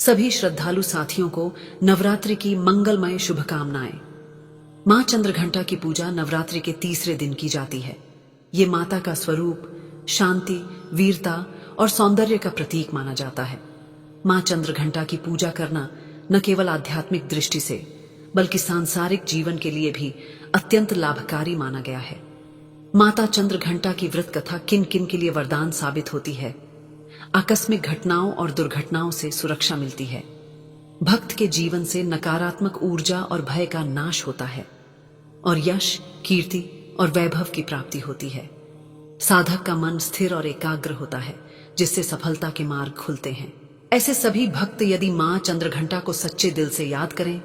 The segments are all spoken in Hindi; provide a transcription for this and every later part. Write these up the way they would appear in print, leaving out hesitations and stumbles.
सभी श्रद्धालु साथियों को नवरात्रि की मंगलमय शुभकामनाएं। मां चंद्रघंटा की पूजा नवरात्रि के तीसरे दिन की जाती है। ये माता का स्वरूप शांति, वीरता और सौंदर्य का प्रतीक माना जाता है। मां चंद्रघंटा की पूजा करना न केवल आध्यात्मिक दृष्टि से बल्कि सांसारिक जीवन के लिए भी अत्यंत लाभकारी माना गया है। माता चंद्रघंटा की व्रत कथा किन किन के लिए वरदान साबित होती है। आकस्मिक घटनाओं और दुर्घटनाओं से सुरक्षा मिलती है। भक्त के जीवन से नकारात्मक ऊर्जा और भय का नाश होता है और यश, कीर्ति और वैभव की प्राप्ति होती है। साधक का मन स्थिर और एकाग्र होता है, जिससे सफलता के मार्ग खुलते हैं। ऐसे सभी भक्त यदि मां चंद्रघंटा को सच्चे दिल से याद करें,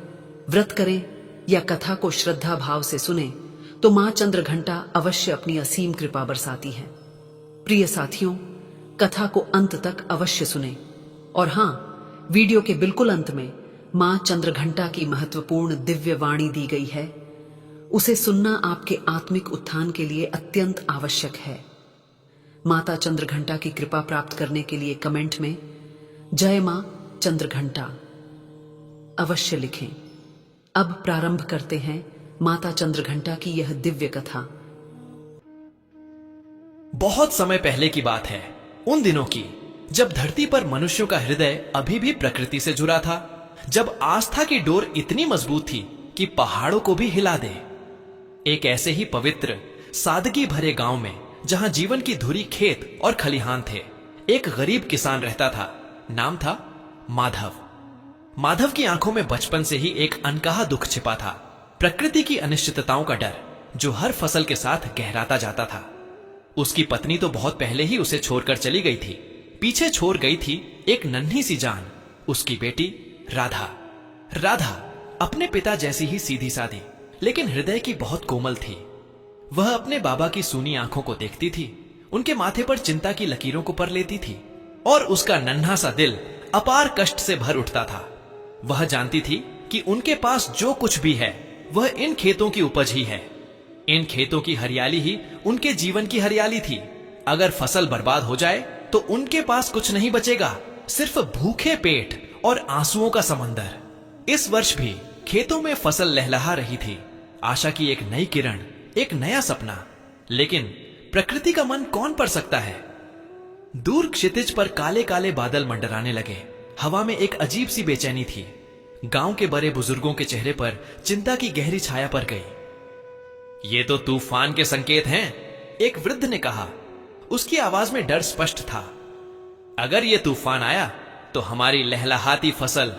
व्रत करें या कथा को श्रद्धा भाव से सुने तो मां चंद्रघंटा अवश्य अपनी असीम कृपा बरसाती है। प्रिय साथियों, कथा को अंत तक अवश्य सुने और हाँ, वीडियो के बिल्कुल अंत में मां चंद्रघंटा की महत्वपूर्ण दिव्य वाणी दी गई है। उसे सुनना आपके आत्मिक उत्थान के लिए अत्यंत आवश्यक है। माता चंद्रघंटा की कृपा प्राप्त करने के लिए कमेंट में जय मां चंद्रघंटा अवश्य लिखें। अब प्रारंभ करते हैं माता चंद्रघंटा की यह दिव्य कथा। बहुत समय पहले की बात है, उन दिनों की, जब धरती पर मनुष्यों का हृदय अभी भी प्रकृति से जुड़ा था, जब आस्था की डोर इतनी मजबूत थी कि पहाड़ों को भी हिला दे। एक ऐसे ही पवित्र, सादगी भरे गांव में, जहां जीवन की धुरी खेत और खलिहान थे, एक गरीब किसान रहता था। नाम था माधव। माधव की आंखों में बचपन से ही एक अनकहा दुख छिपा था, प्रकृति की अनिश्चितताओं का डर, जो हर फसल के साथ गहराता जाता था। उसकी पत्नी तो बहुत पहले ही उसे छोड़कर चली गई थी। पीछे छोड़ गई थी एक नन्ही सी जान, उसकी बेटी राधा। राधा अपने पिता जैसी ही सीधी सादी, लेकिन हृदय की बहुत कोमल थी। वह अपने बाबा की सूनी आंखों को देखती थी, उनके माथे पर चिंता की लकीरों को पर लेती थी और उसका नन्हा सा दिल अपार कष्ट से भर उठता था। वह जानती थी कि उनके पास जो कुछ भी है वह इन खेतों की उपज ही है। इन खेतों की हरियाली ही उनके जीवन की हरियाली थी। अगर फसल बर्बाद हो जाए तो उनके पास कुछ नहीं बचेगा, सिर्फ भूखे पेट और आंसुओं का समंदर। इस वर्ष भी खेतों में फसल लहलहा रही थी, आशा की एक नई किरण, एक नया सपना। लेकिन प्रकृति का मन कौन पढ़ सकता है। दूर क्षितिज पर काले काले बादल मंडराने लगे। हवा में एक अजीब सी बेचैनी थी। गांव के बड़े बुजुर्गों के चेहरे पर चिंता की गहरी छाया पड़ गई। ये तो तूफान के संकेत हैं, एक वृद्ध ने कहा। उसकी आवाज में डर स्पष्ट था। अगर ये तूफान आया तो हमारी लहलहाती फसल।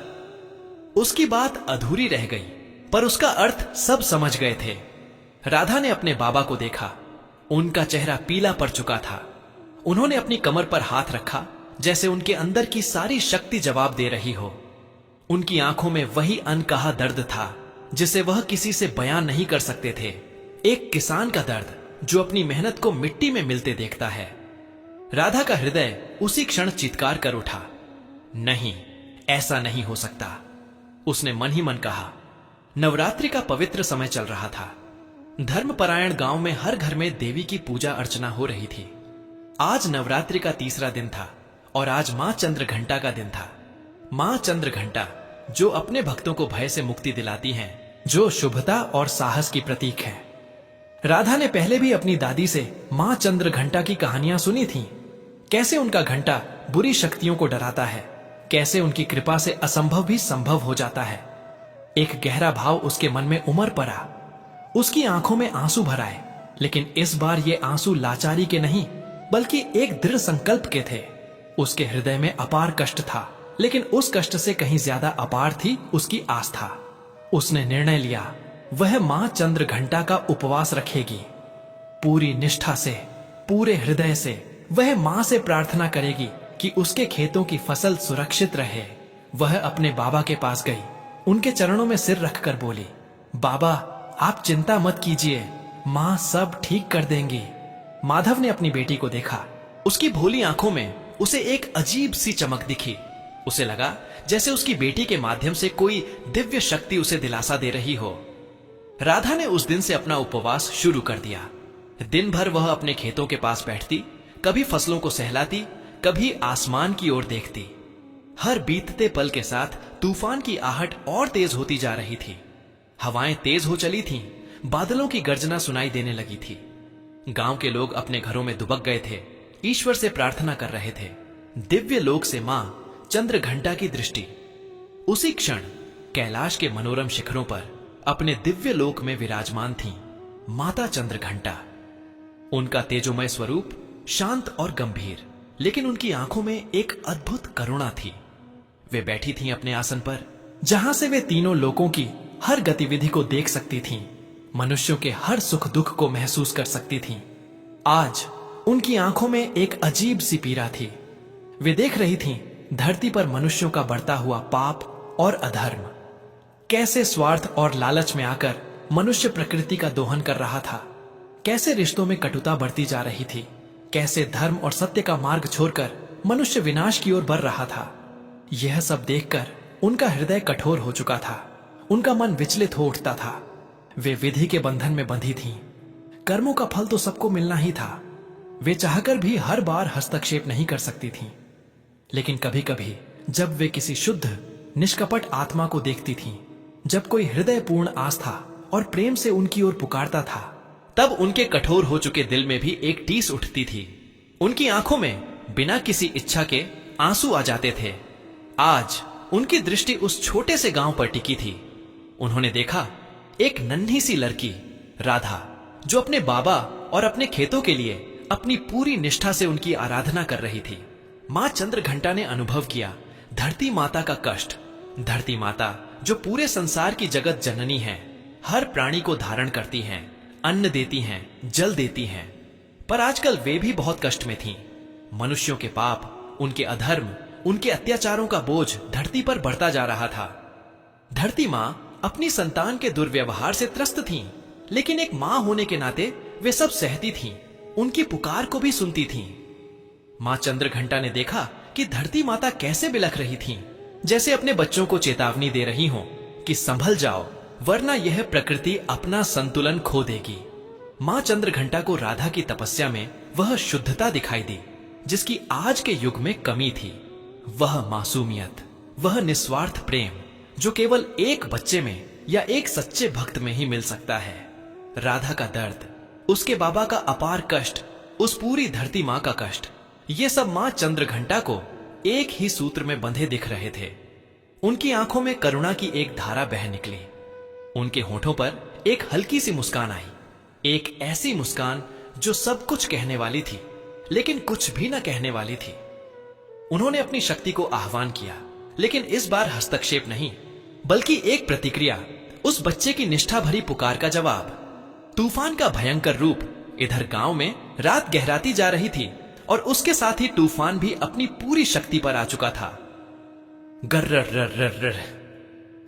उसकी बात अधूरी रह गई, पर उसका अर्थ सब समझ गए थे। राधा ने अपने बाबा को देखा। उनका चेहरा पीला पड़ चुका था। उन्होंने अपनी कमर पर हाथ रखा, जैसे उनके अंदर की सारी शक्ति जवाब दे रही हो। उनकी आंखों में वही अनकहा दर्द था जिसे वह किसी से बयान नहीं कर सकते थे। एक किसान का दर्द जो अपनी मेहनत को मिट्टी में मिलते देखता है। राधा का हृदय उसी क्षण चीत्कार कर उठा। नहीं, ऐसा नहीं हो सकता, उसने मन ही मन कहा। नवरात्रि का पवित्र समय चल रहा था। धर्मपरायण गांव में हर घर में देवी की पूजा अर्चना हो रही थी। आज नवरात्रि का तीसरा दिन था और आज मां चंद्रघंटा का दिन था। मां चंद्रघंटा, जो अपने भक्तों को भय से मुक्ति दिलाती हैं, जो शुभता और साहस की प्रतीक है। राधा ने पहले भी अपनी दादी से मां चंद्रघंटा की कहानियां सुनी थीं। कैसे उनका घंटा बुरी शक्तियों को डराता है, कैसे उनकी कृपा से असंभव भी संभव हो जाता है। एक गहरा भाव उसके मन में उमड़ पड़ा। उसकी आंखों में आंसू भर आए, लेकिन इस बार ये आंसू लाचारी के नहीं बल्कि एक दृढ़ संकल्प के थे। उसके हृदय में अपार कष्ट था, लेकिन उस कष्ट से कहीं ज्यादा अपार थी उसकी आस्था। उसने निर्णय लिया, वह मां चंद्रघंटा का उपवास रखेगी। पूरी निष्ठा से, पूरे हृदय से वह मां से प्रार्थना करेगी कि उसके खेतों की फसल सुरक्षित रहे। वह अपने बाबा के पास गई, उनके चरणों में सिर रखकर बोली, बाबा आप चिंता मत कीजिए, मां सब ठीक कर देंगी। माधव ने अपनी बेटी को देखा। उसकी भोली आंखों में उसे एक अजीब सी चमक दिखी। उसे लगा जैसे उसकी बेटी के माध्यम से कोई दिव्य शक्ति उसे दिलासा दे रही हो। राधा ने उस दिन से अपना उपवास शुरू कर दिया। दिन भर वह अपने खेतों के पास बैठती, कभी फसलों को सहलाती, कभी आसमान की ओर देखती। हर बीतते पल के साथ तूफान की आहट और तेज होती जा रही थी। हवाएं तेज हो चली थीं, बादलों की गर्जना सुनाई देने लगी थी। गांव के लोग अपने घरों में दुबक गए थे, ईश्वर से प्रार्थना कर रहे थे। दिव्य लोक से मां चंद्रघंटा की दृष्टि उसी क्षण कैलाश के मनोरम शिखरों पर अपने दिव्य लोक में विराजमान थीं, माता चंद्रघंटा। उनका तेजोमय स्वरूप शांत और गंभीर, लेकिन उनकी आंखों में एक अद्भुत करुणा थी। वे बैठी थीं अपने आसन पर, जहां से वे तीनों लोकों की हर गतिविधि को देख सकती थीं, मनुष्यों के हर सुख दुख को महसूस कर सकती थीं। आज उनकी आंखों में एक अजीब सी पीड़ा थी। वे देख रही थीं धरती पर मनुष्यों का बढ़ता हुआ पाप और अधर्म, कैसे स्वार्थ और लालच में आकर मनुष्य प्रकृति का दोहन कर रहा था, कैसे रिश्तों में कटुता बढ़ती जा रही थी, कैसे धर्म और सत्य का मार्ग छोड़कर मनुष्य विनाश की ओर बढ़ रहा था। यह सब देखकर उनका हृदय कठोर हो चुका था, उनका मन विचलित हो उठता था। वे विधि के बंधन में बंधी थीं। कर्मों का फल तो सबको मिलना ही था। वे चाहकर भी हर बार हस्तक्षेप नहीं कर सकती थीं। लेकिन कभी कभी जब वे किसी शुद्ध निष्कपट आत्मा को देखती थीं, जब कोई हृदयपूर्ण आस्था और प्रेम से उनकी ओर पुकारता था, तब उनके कठोर हो चुके दिल में भी एक टीस उठती थी। उनकी आंखों में बिना किसी इच्छा के आंसू आ जाते थे। आज उनकी दृष्टि उस छोटे से गांव पर टिकी थी। उन्होंने देखा एक नन्ही सी लड़की राधा, जो अपने बाबा और अपने खेतों के लिए अपनी पूरी निष्ठा से उनकी आराधना कर रही थी। मां चंद्रघंटा ने अनुभव किया धरती माता का कष्ट। धरती माता जो पूरे संसार की जगत जननी है, हर प्राणी को धारण करती हैं, अन्न देती हैं, जल देती हैं, पर आजकल वे भी बहुत कष्ट में थीं। मनुष्यों के पाप, उनके अधर्म, उनके अत्याचारों का बोझ धरती पर बढ़ता जा रहा था। धरती मां अपनी संतान के दुर्व्यवहार से त्रस्त थीं, लेकिन एक मां होने के नाते वे सब सहती थीं, उनकी पुकार को भी सुनती थीं। मां चंद्रघंटा ने देखा कि धरती माता कैसे बिलख रही थीं, जैसे अपने बच्चों को चेतावनी दे रही हों कि संभल जाओ, वरना यह प्रकृति अपना संतुलन खो देगी। मां चंद्रघंटा को राधा की तपस्या में वह शुद्धता दिखाई दी जिसकी आज के युग में कमी थी। वह मासूमियत, वह निस्वार्थ प्रेम जो केवल एक बच्चे में या एक सच्चे भक्त में ही मिल सकता है। राधा का दर्द, उसके बाबा का अपार कष्ट, उस पूरी धरती मां का कष्ट, ये सब मां चंद्रघंटा को एक ही सूत्र में बंधे दिख रहे थे। उनकी आंखों में करुणा की एक धारा बह निकली। उनके होठों पर एक हल्की सी मुस्कान आई, एक ऐसी मुस्कान जो सब कुछ कहने वाली थी लेकिन कुछ भी न कहने वाली थी। उन्होंने अपनी शक्ति को आह्वान किया, लेकिन इस बार हस्तक्षेप नहीं, बल्कि एक प्रतिक्रिया, उस बच्चे की निष्ठा भरी पुकार का जवाब। तूफान का भयंकर रूप, इधर गांव में रात गहराती जा रही थी और उसके साथ ही तूफान भी अपनी पूरी शक्ति पर आ चुका था। गर्र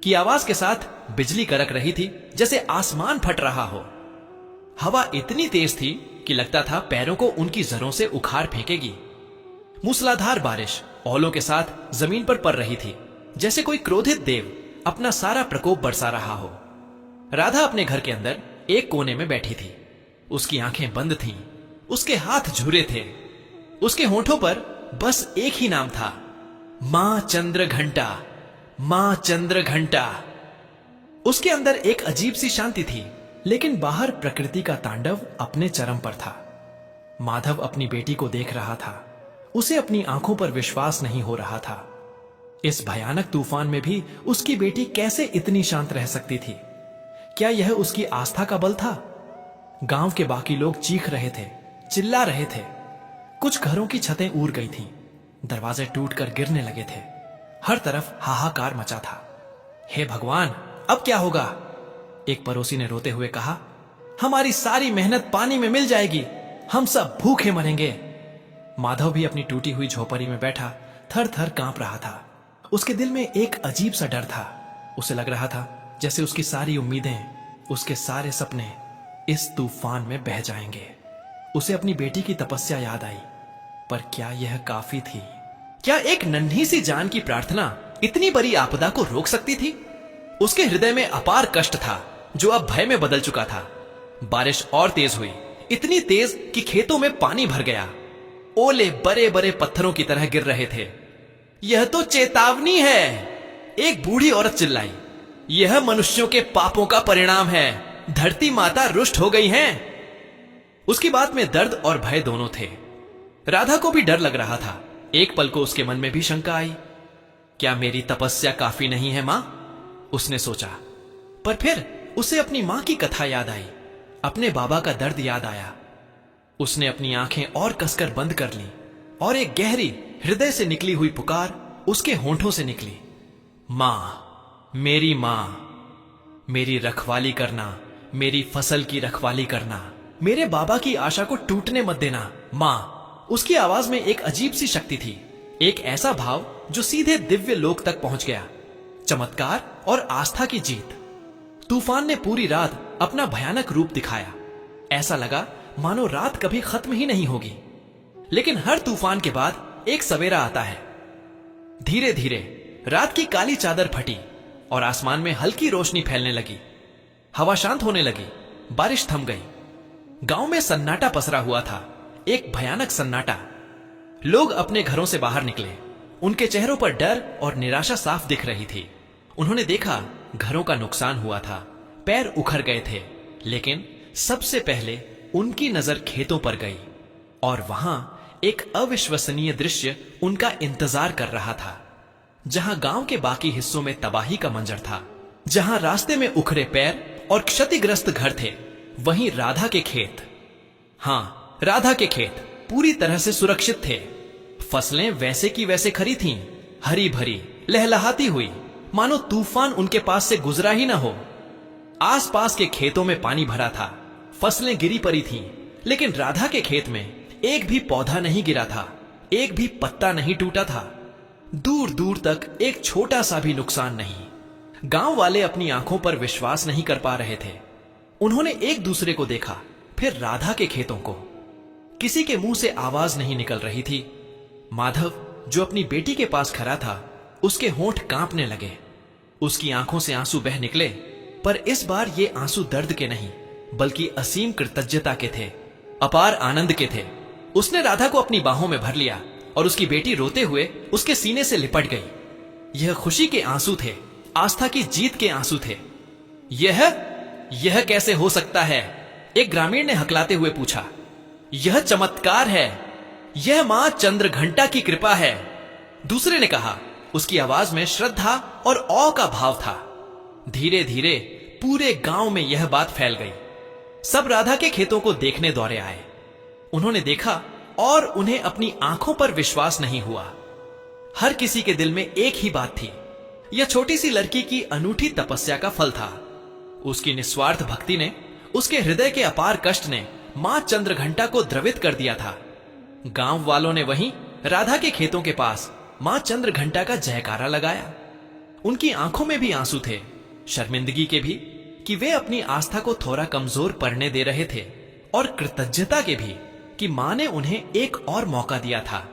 की आवाज के साथ बिजली कड़क रही थी, जैसे आसमान फट रहा हो। हवा इतनी तेज थी कि लगता था पैरों को उनकी जरों से उखाड़ फेंकेगी। मूसलाधार बारिश ओलों के साथ जमीन पर पड़ रही थी, जैसे कोई क्रोधित देव अपना सारा प्रकोप बरसा रहा हो। राधा अपने घर के अंदर एक कोने में बैठी थी। उसकी आंखें बंद थीं, उसके हाथ झुरे थे, उसके होठों पर बस एक ही नाम था, मां चंद्रघंटा, मां चंद्रघंटा। उसके अंदर एक अजीब सी शांति थी, लेकिन बाहर प्रकृति का तांडव अपने चरम पर था। माधव अपनी बेटी को देख रहा था, उसे अपनी आंखों पर विश्वास नहीं हो रहा था। इस भयानक तूफान में भी उसकी बेटी कैसे इतनी शांत रह सकती थी? क्या यह उसकी आस्था का बल था? गांव के बाकी लोग चीख रहे थे, चिल्ला रहे थे। कुछ घरों की छतें उड़ गई थीं, दरवाजे टूटकर गिरने लगे थे। हर तरफ हाहाकार मचा था। हे भगवान, अब क्या होगा? एक पड़ोसी ने रोते हुए कहा, हमारी सारी मेहनत पानी में मिल जाएगी, हम सब भूखे मरेंगे। माधव भी अपनी टूटी हुई झोपड़ी में बैठा थर थर कांप रहा था। उसके दिल में एक अजीब सा डर था। उसे लग रहा था जैसे उसकी सारी उम्मीदें, उसके सारे सपने इस तूफान में बह जाएंगे। उसे अपनी बेटी की तपस्या याद आई, पर क्या यह काफी थी? क्या एक नन्ही सी जान की प्रार्थना इतनी बड़ी आपदा को रोक सकती थी? उसके हृदय में अपार कष्ट था जो अब भय में बदल चुका था। बारिश और तेज हुई, इतनी तेज कि खेतों में पानी भर गया। ओले बड़े बड़े पत्थरों की तरह गिर रहे थे। यह तो चेतावनी है, एक बूढ़ी औरत चिल्लाई। यह मनुष्यों के पापों का परिणाम है। धरती माता रुष्ट हो गई हैं। उसकी बात में दर्द और भय दोनों थे। राधा को भी डर लग रहा था। एक पल को उसके मन में भी शंका आई, क्या मेरी तपस्या काफी नहीं है मां? उसने सोचा। पर फिर उसे अपनी मां की कथा याद आई, अपने बाबा का दर्द याद आया। उसने अपनी आंखें और कसकर बंद कर ली और एक गहरी हृदय से निकली हुई पुकार उसके होंठों से निकली, मां, मेरी मां, मेरी रखवाली करना, मेरी फसल की रखवाली करना, मेरे बाबा की आशा को टूटने मत देना, मां। उसकी आवाज में एक अजीब सी शक्ति थी, एक ऐसा भाव जो सीधे दिव्य लोक तक पहुंच गया। चमत्कार और आस्था की जीत। तूफान ने पूरी रात अपना भयानक रूप दिखाया। ऐसा लगा मानो रात कभी खत्म ही नहीं होगी। लेकिन हर तूफान के बाद एक सवेरा आता है। धीरे धीरे रात की काली चादर फटी और आसमान में हल्की रोशनी फैलने लगी। हवा शांत होने लगी, बारिश थम गई। गांव में सन्नाटा पसरा हुआ था, एक भयानक सन्नाटा। लोग अपने घरों से बाहर निकले। उनके चेहरों पर डर और निराशा साफ दिख रही थी। उन्होंने देखा घरों का नुकसान हुआ था, पैर उखड़ गए थे। लेकिन सबसे पहले उनकी नजर खेतों पर गई और वहां एक अविश्वसनीय दृश्य उनका इंतजार कर रहा था। जहां गांव के बाकी हिस्सों में तबाही का मंजर था, जहां रास्ते में उखड़े पैर और क्षतिग्रस्त घर थे, वहीं राधा के खेत, हां, राधा के खेत पूरी तरह से सुरक्षित थे। फसलें वैसे की वैसे खरी थीं, हरी भरी, लहलहाती हुई, मानो तूफान उनके पास से गुजरा ही ना हो। आसपास के खेतों में पानी भरा था, फसलें गिरी पड़ी थीं, लेकिन राधा के खेत में एक भी पौधा नहीं गिरा था, एक भी पत्ता नहीं टूटा था। दूर दूर तक एक छोटा सा भी नुकसान नहीं। गांव वाले अपनी आंखों पर विश्वास नहीं कर पा रहे थे। उन्होंने एक दूसरे को देखा, फिर राधा के खेतों को। किसी के मुंह से आवाज नहीं निकल रही थी। माधव, जो अपनी बेटी के पास खड़ा था, उसके होंठ कांपने लगे। उसकी आंखों से आंसू बह निकले, पर इस बार ये आंसू दर्द के नहीं, बल्कि असीम कृतज्ञता के थे, अपार आनंद के थे। उसने राधा को अपनी बाहों में भर लिया और उसकी बेटी रोते हुए उसके सीने से लिपट गई। यह खुशी के आंसू थे, आस्था की जीत के आंसू थे। यह कैसे हो सकता है? एक ग्रामीण ने हकलाते हुए पूछा। यह चमत्कार है, यह मां चंद्रघंटा की कृपा है, दूसरे ने कहा। उसकी आवाज में श्रद्धा और औ का भाव था। धीरे धीरे पूरे गांव में यह बात फैल गई। सब राधा के खेतों को देखने दौड़े आए। उन्होंने देखा और उन्हें अपनी आंखों पर विश्वास नहीं हुआ। हर किसी के दिल में एक ही बात थी, यह छोटी सी लड़की की अनूठी तपस्या का फल था। उसकी निस्वार्थ भक्ति ने, उसके हृदय के अपार कष्ट ने मां चंद्रघंटा को द्रवित कर दिया था। गांव वालों ने वहीं राधा के खेतों के पास मां चंद्रघंटा का जयकारा लगाया। उनकी आंखों में भी आंसू थे, शर्मिंदगी के भी कि वे अपनी आस्था को थोड़ा कमजोर पड़ने दे रहे थे, और कृतज्ञता के भी कि मां ने उन्हें एक और मौका दिया था।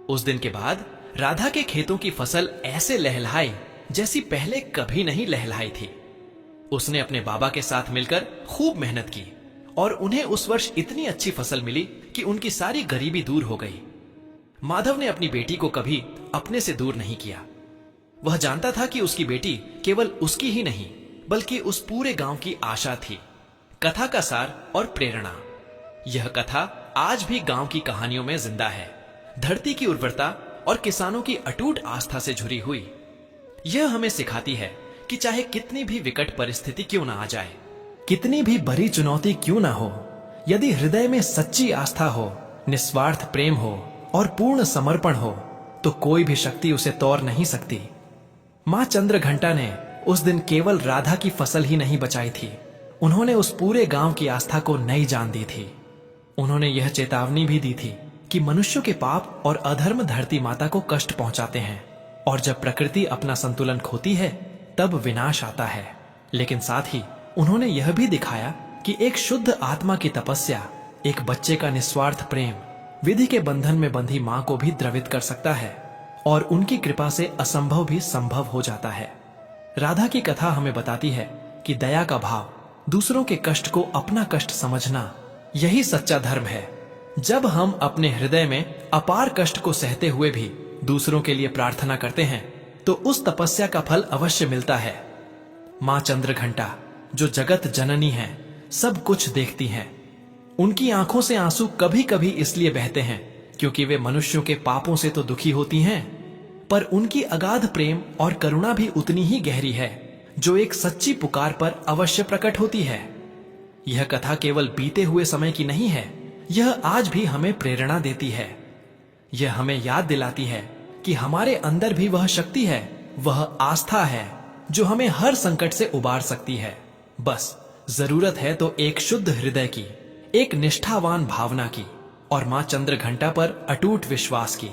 उस दिन के बाद राधा के खेतों की फसल ऐसे लहलहाई जैसी पहले कभी नहीं लहलहाई थी। उसने अपने बाबा के साथ मिलकर खूब मेहनत की और उन्हें उस वर्ष इतनी अच्छी फसल मिली कि उनकी सारी गरीबी दूर हो गई। माधव ने अपनी बेटी को कभी अपने से दूर नहीं किया। वह जानता था कि उसकी बेटी केवल उसकी ही नहीं, बल्कि उस पूरे गांव की आशा थी, कथा का सार और प्रेरणा। यह कथा आज भी गांव की कहानियों में जिंदा है, धरती की उर्वरता और किसानों की अटूट आस्था से जुड़ी हुई। यह हमें सिखाती है कि चाहे कितनी भी विकट परिस्थिति क्यों ना आ जाए, कितनी भी बड़ी चुनौती क्यों ना हो, यदि हृदय में सच्ची आस्था हो, निस्वार्थ प्रेम हो और पूर्ण समर्पण हो, तो कोई भी शक्ति उसे तोड़ नहीं सकती। मां चंद्रघंटा ने उस दिन केवल राधा की फसल ही नहीं बचाई थी, उन्होंने उस पूरे गांव की आस्था को नई जान दी थी। उन्होंने यह चेतावनी भी दी थी कि मनुष्यों के पाप और अधर्म धरती माता को कष्ट पहुंचाते हैं, और जब प्रकृति अपना संतुलन खोती है तब विनाश आता है। लेकिन साथ ही उन्होंने यह भी दिखाया कि एक शुद्ध आत्मा की तपस्या, एक बच्चे का निस्वार्थ प्रेम विधि के बंधन में बंधी मां को भी द्रवित कर सकता है, और उनकी कृपा से असंभव भी संभव हो जाता है। राधा की कथा हमें बताती है कि दया का भाव, दूसरों के कष्ट को अपना कष्ट समझना, यही सच्चा धर्म है। जब हम अपने हृदय में अपार कष्ट को सहते हुए भी दूसरों के लिए प्रार्थना करते हैं तो उस तपस्या का फल अवश्य मिलता है। मां चंद्रघंटा जो जगत जननी है, सब कुछ देखती हैं। उनकी आंखों से आंसू कभी कभी इसलिए बहते हैं क्योंकि वे मनुष्यों के पापों से तो दुखी होती हैं, पर उनकी अगाध प्रेम और करुणा भी उतनी ही गहरी है जो एक सच्ची पुकार पर अवश्य प्रकट होती है। यह कथा केवल बीते हुए समय की नहीं है, यह आज भी हमें प्रेरणा देती है। यह हमें याद दिलाती है कि हमारे अंदर भी वह शक्ति है, वह आस्था है जो हमें हर संकट से उबार सकती है। बस जरूरत है तो एक शुद्ध हृदय की, एक निष्ठावान भावना की और मां चंद्रघंटा पर अटूट विश्वास की।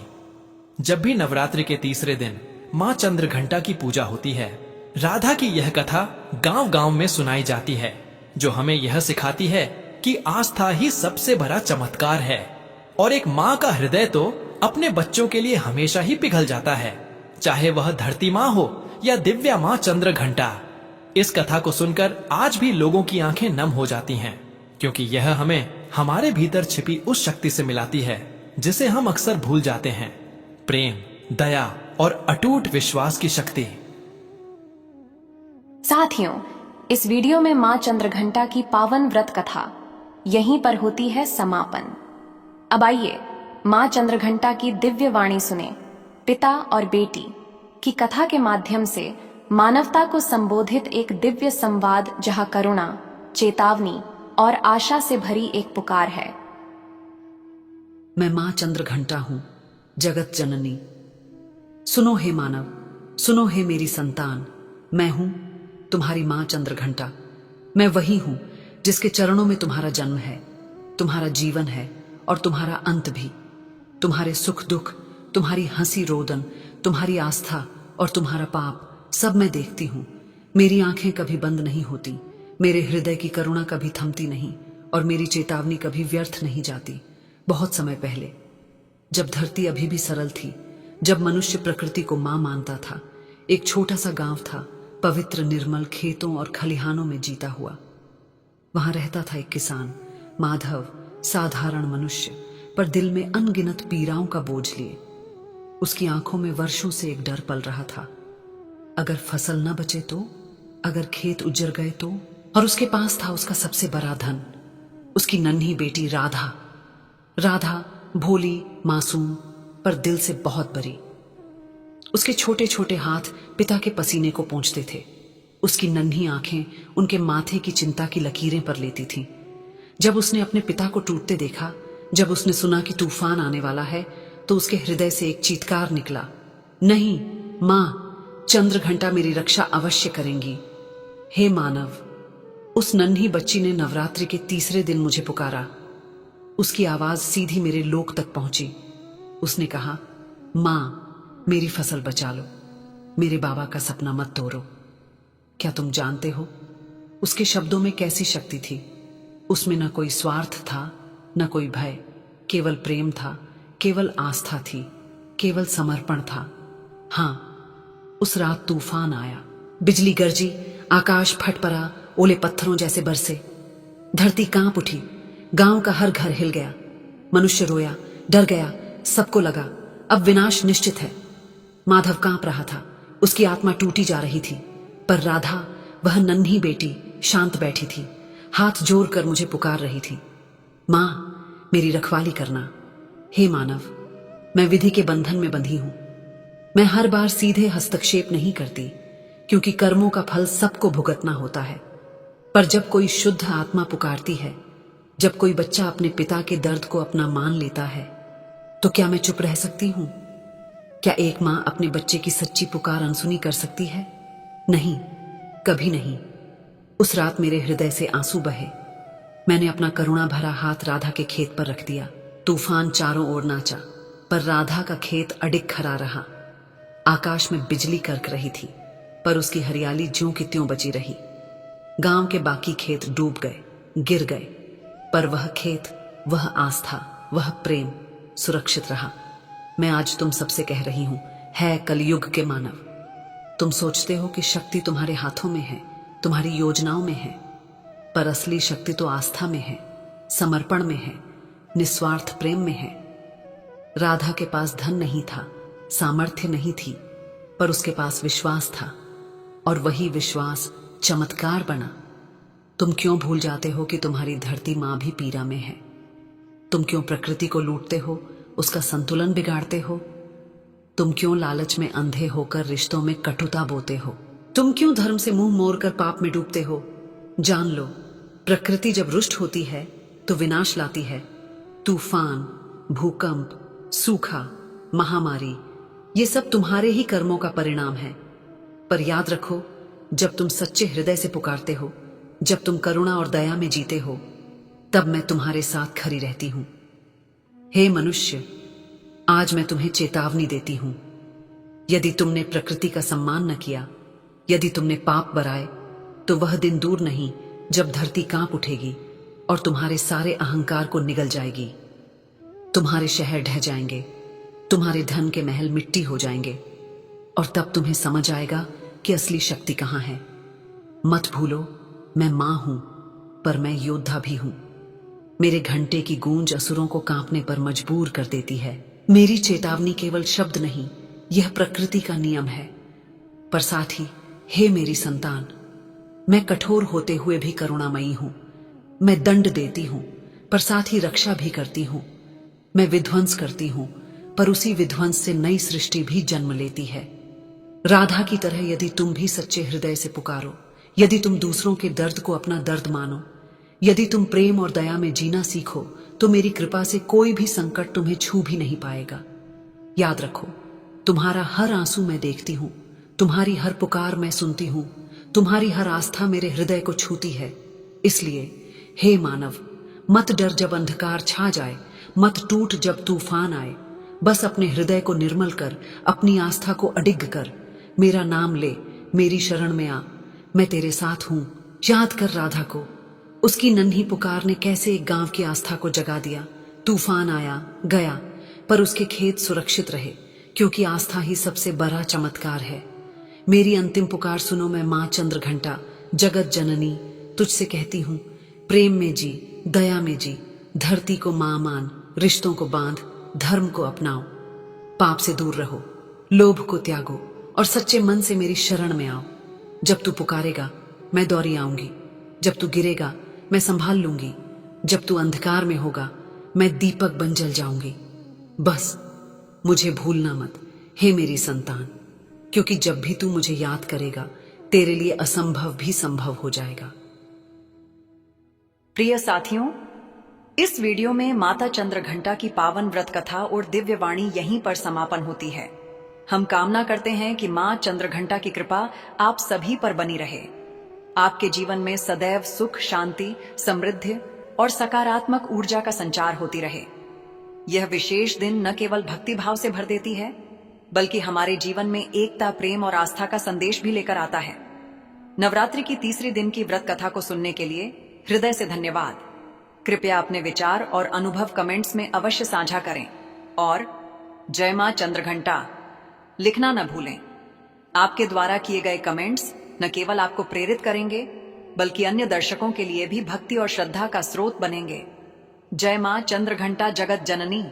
जब भी नवरात्रि के तीसरे दिन मां चंद्रघंटा की पूजा होती है, राधा की यह कथा गांव गांव में सुनाई जाती है, जो हमें यह सिखाती है कि आस्था ही सबसे बड़ा चमत्कार है। और एक मां का हृदय तो अपने बच्चों के लिए हमेशा ही पिघल जाता है, चाहे वह धरती मां हो या दिव्या मां चंद्रघंटा। इस कथा को सुनकर आज भी लोगों की आंखें नम हो जाती हैं, क्योंकि यह हमें हमारे भीतर छिपी उस शक्ति से मिलाती है जिसे हम अक्सर भूल जाते हैं, प्रेम, दया और अटूट विश्वास की शक्ति। साथियों, इस वीडियो में मां चंद्रघंटा की पावन व्रत कथा यहीं पर होती है समापन। अब आइए मां चंद्रघंटा की दिव्य वाणी सुने, पिता और बेटी की कथा के माध्यम से मानवता को संबोधित एक दिव्य संवाद, जहां करुणा, चेतावनी और आशा से भरी एक पुकार है। मैं मां चंद्रघंटा हूं, जगत जननी। सुनो हे मानव, सुनो हे मेरी संतान, मैं हूं तुम्हारी मां चंद्रघंटा। मैं वही हूं जिसके चरणों में तुम्हारा जन्म है, तुम्हारा जीवन है और तुम्हारा अंत भी। तुम्हारे सुख दुख, तुम्हारी हंसी रोदन, तुम्हारी आस्था और तुम्हारा पाप सब मैं देखती हूं। मेरी आंखें कभी बंद नहीं होती, मेरे हृदय की करुणा कभी थमती नहीं और मेरी चेतावनी कभी व्यर्थ नहीं जाती। बहुत समय पहले, जब धरती अभी भी सरल थी, जब मनुष्य प्रकृति को मां मानता था, एक छोटा सा गांव था, पवित्र निर्मल खेतों और खलिहानों में जीता हुआ। वहां रहता था एक किसान माधव, साधारण मनुष्य, पर दिल में अनगिनत पीड़ाओं का बोझ लिए। उसकी आंखों में वर्षों से एक डर पल रहा था, अगर फसल न बचे तो, अगर खेत उजड़ गए तो। और उसके पास था उसका सबसे बड़ा धन, उसकी नन्ही बेटी राधा। राधा भोली, मासूम, पर दिल से बहुत बड़ी। उसके छोटे छोटे हाथ पिता के पसीने को पोंछते थे, उसकी नन्ही आंखें उनके माथे की चिंता की लकीरें पर लेती थीं। जब उसने अपने पिता को टूटते देखा, जब उसने सुना कि तूफान आने वाला है, तो उसके हृदय से एक चीत्कार निकला, नहीं मां, चंद्रघंटा मेरी रक्षा अवश्य करेंगी। हे मानव, उस नन्ही बच्ची ने नवरात्रि के तीसरे दिन मुझे पुकारा। उसकी आवाज सीधी मेरे लोक तक पहुंची। उसने कहा, मां, मेरी फसल बचा लो, मेरे बाबा का सपना मत तोड़ो। क्या तुम जानते हो उसके शब्दों में कैसी शक्ति थी? उसमें न कोई स्वार्थ था, न कोई भय, केवल प्रेम था, केवल आस्था थी, केवल समर्पण था। हां, उस रात तूफान आया, बिजली गरजी, आकाश फट पड़ा, ओले पत्थरों जैसे बरसे, धरती कांप उठी, गांव का हर घर हिल गया। मनुष्य रोया, डर गया, सबको लगा अब विनाश निश्चित है। माधव कांप रहा था, उसकी आत्मा टूटी जा रही थी, पर राधा, वह नन्ही बेटी, शांत बैठी थी, हाथ जोड़कर मुझे पुकार रही थी, मां, मेरी रखवाली करना। हे मानव, मैं विधि के बंधन में बंधी हूं। मैं हर बार सीधे हस्तक्षेप नहीं करती, क्योंकि कर्मों का फल सबको भुगतना होता है। पर जब कोई शुद्ध आत्मा पुकारती है, जब कोई बच्चा अपने पिता के दर्द को अपना मान लेता है, तो क्या मैं चुप रह सकती हूं? क्या एक मां अपने बच्चे की सच्ची पुकार अनसुनी कर सकती है? नहीं, कभी नहीं। उस रात मेरे हृदय से आंसू बहे। मैंने अपना करुणा भरा हाथ राधा के खेत पर रख दिया। तूफान चारों ओर नाचा, पर राधा का खेत अडिग खड़ा रहा। आकाश में बिजली करक रही थी, पर उसकी हरियाली ज्यों की त्यों बची रही। गांव के बाकी खेत डूब गए, गिर गए, पर वह खेत, वह आस्था, वह प्रेम सुरक्षित रहा। मैं आज तुम सबसे कह रही हूं, है कलयुग के मानव, तुम सोचते हो कि शक्ति तुम्हारे हाथों में है, तुम्हारी योजनाओं में है, पर असली शक्ति तो आस्था में है, समर्पण में है, निस्वार्थ प्रेम में है। राधा के पास धन नहीं था, सामर्थ्य नहीं थी, पर उसके पास विश्वास था, और वही विश्वास चमत्कार बना। तुम क्यों भूल जाते हो कि तुम्हारी धरती माँ भी पीड़ा में है? तुम क्यों प्रकृति को लूटते हो, उसका संतुलन बिगाड़ते हो? तुम क्यों लालच में अंधे होकर रिश्तों में कटुता बोते हो? तुम क्यों धर्म से मुंह मोड़कर पाप में डूबते हो? जान लो, प्रकृति जब रुष्ट होती है तो विनाश लाती है। तूफान, भूकंप, सूखा, महामारी, ये सब तुम्हारे ही कर्मों का परिणाम है। पर याद रखो, जब तुम सच्चे हृदय से पुकारते हो, जब तुम करुणा और दया में जीते हो, तब मैं तुम्हारे साथ खड़ी रहती हूं। हे मनुष्य, आज मैं तुम्हें चेतावनी देती हूं। यदि तुमने प्रकृति का सम्मान न किया, यदि तुमने पाप बराए, तो वह दिन दूर नहीं जब धरती कांप उठेगी और तुम्हारे सारे अहंकार को निगल जाएगी। तुम्हारे शहर ढह जाएंगे, तुम्हारे धन के महल मिट्टी हो जाएंगे, और तब तुम्हें समझ आएगा कि असली शक्ति कहां है। मत भूलो, मैं मां हूं, पर मैं योद्धा भी हूं। मेरे घंटे की गूंज असुरों को कांपने पर मजबूर कर देती है। मेरी चेतावनी केवल शब्द नहीं, यह प्रकृति का नियम है। पर साथ ही, हे मेरी संतान, मैं कठोर होते हुए भी करुणामयी हूं। मैं दंड देती हूं, पर साथ ही रक्षा भी करती हूं। मैं विध्वंस करती हूं, पर उसी विध्वंस से नई सृष्टि भी जन्म लेती है। राधा की तरह यदि तुम भी सच्चे हृदय से पुकारो, यदि तुम दूसरों के दर्द को अपना दर्द मानो, यदि तुम प्रेम और दया में जीना सीखो, तो मेरी कृपा से कोई भी संकट तुम्हें छू भी नहीं पाएगा। याद रखो, तुम्हारा हर आंसू मैं देखती हूं, तुम्हारी हर पुकार मैं सुनती हूं, तुम्हारी हर आस्था मेरे हृदय को छूती है। इसलिए हे मानव, मत डर जब अंधकार छा जाए, मत टूट जब तूफान आए। बस अपने हृदय को निर्मल कर, अपनी आस्था को अडिग कर, मेरा नाम ले, मेरी शरण में आ। मैं तेरे साथ हूं। याद कर राधा को, उसकी नन्ही पुकार ने कैसे एक गांव की आस्था को जगा दिया। तूफान आया गया, पर उसके खेत सुरक्षित रहे, क्योंकि आस्था ही सबसे बड़ा चमत्कार है। मेरी अंतिम पुकार सुनो। मैं मां चंद्रघंटा, जगत जननी, तुझसे कहती हूं, प्रेम में जी, दया में जी, धरती को मां मान, रिश्तों को बांध, धर्म को अपनाओ, पाप से दूर रहो, लोभ को त्यागो और सच्चे मन से मेरी शरण में आओ। जब तू पुकारेगा, मैं दौड़ी आऊंगी। जब तू गिरेगा, मैं संभाल लूंगी। जब तू अंधकार में होगा, मैं दीपक बन जल जाऊंगी। बस मुझे भूलना मत, हे मेरी संतान, क्योंकि जब भी तू मुझे याद करेगा, तेरे लिए असंभव भी संभव हो जाएगा। प्रिय साथियों, इस वीडियो में माता चंद्रघंटा की पावन व्रत कथा और दिव्य वाणी यहीं पर समापन होती है। हम कामना करते हैं कि मां चंद्रघंटा की कृपा आप सभी पर बनी रहे, आपके जीवन में सदैव सुख, शांति, समृद्धि और सकारात्मक ऊर्जा का संचार होती रहे। यह विशेष दिन न केवल भक्ति भाव से भर देती है, बल्कि हमारे जीवन में एकता, प्रेम और आस्था का संदेश भी लेकर आता है। नवरात्रि की तीसरे दिन की व्रत कथा को सुनने के लिए हृदय से धन्यवाद। कृपया अपने विचार और अनुभव कमेंट्स में अवश्य साझा करें और जय मां चंद्रघंटा लिखना न भूलें। आपके द्वारा किए गए कमेंट्स न केवल आपको प्रेरित करेंगे, बल्कि अन्य दर्शकों के लिए भी भक्ति और श्रद्धा का स्रोत बनेंगे। जय मां चंद्रघंटा जगत जननी।